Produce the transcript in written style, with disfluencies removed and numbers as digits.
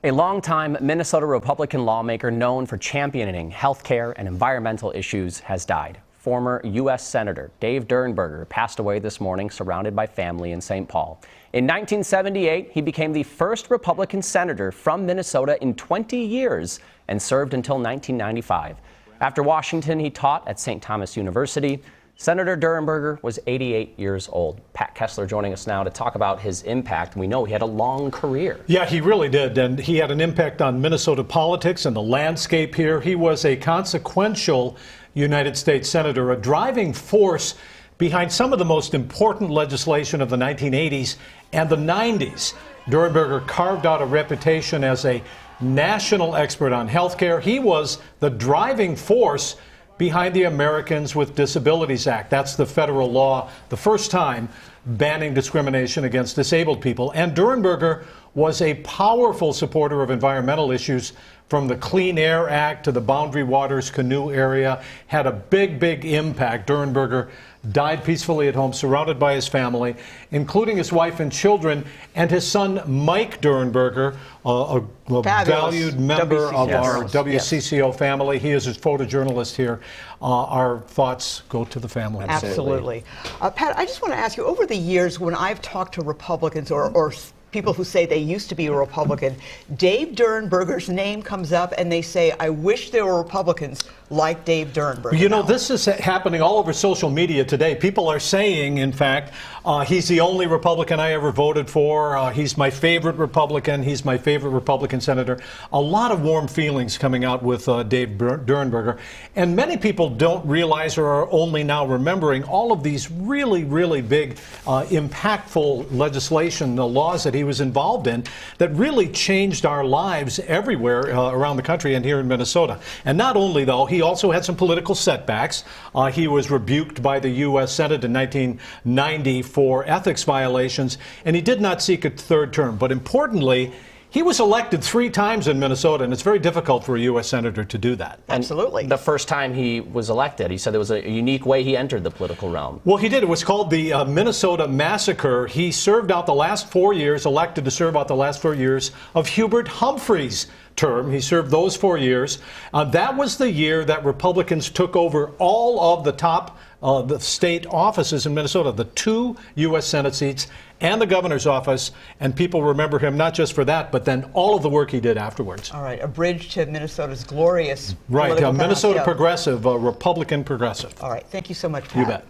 A longtime Minnesota Republican lawmaker known for championing health care and environmental issues has died. Former U.S. Senator Dave Durenberger passed away this morning, surrounded by family in St. Paul. In 1978, he became the first Republican senator from Minnesota in 20 years and served until 1995. After Washington, he taught at St. Thomas University. Senator Durenberger was 88 years old. Pat Kessler joining us now to talk about his impact. We know he had a long career. Yeah, he really did, and he had an impact on Minnesota politics and the landscape here. He was a consequential United States senator, a driving force behind some of the most important legislation of the 1980s and the 90s. Durenberger carved out a reputation as a national expert on health care. He was the driving force behind the Americans with Disabilities Act. That's the federal law, the first time banning discrimination against disabled people. And Durenberger was a powerful supporter of environmental issues, from the Clean Air Act to the Boundary Waters Canoe area. Had a big impact. Durenberger died peacefully at home, surrounded by his family, including his wife and children, and his son, Mike Durenberger, a valued member of our WCCO family. He is a photojournalist here. Our thoughts go to the family. Absolutely. Pat, I just want to ask you, over the years when I've talked to Republicans or people who say they used to be a Republican, Dave Durenberger's name comes up and they say, I wish there were Republicans like Dave Durenberger. You know, this is happening all over social media today. People are saying, in fact, he's the only Republican I ever voted for. He's my favorite Republican. He's my favorite Republican senator. A lot of warm feelings coming out with Dave Durenberger. And many people don't realize or are only now remembering all of these really big, impactful legislation, the laws that he was involved in that really changed our lives everywhere around the country and here in Minnesota. And not only, though, he also had some political setbacks. He was rebuked by the U.S. Senate in 1990 for ethics violations, and he did not seek a third term. But importantly, he was elected 3 times in Minnesota, and it's very difficult for a U.S. senator to do that. Absolutely. And the first time he was elected, he said there was a unique way he entered the political realm. Well, he did. It was called the Minnesota Massacre. He served out the last 4 years, elected to serve out the last 4 years of Hubert Humphrey's term. He served those 4 years. That was the year that Republicans took over all of the top the state offices in Minnesota, the 2 U.S. Senate seats and the governor's office, and people remember him not just for that, but then all of the work he did afterwards. All right, a bridge to Minnesota's glorious right, political Minnesota past, progressive, Republican progressive. All right, thank you so much, Pat. You bet.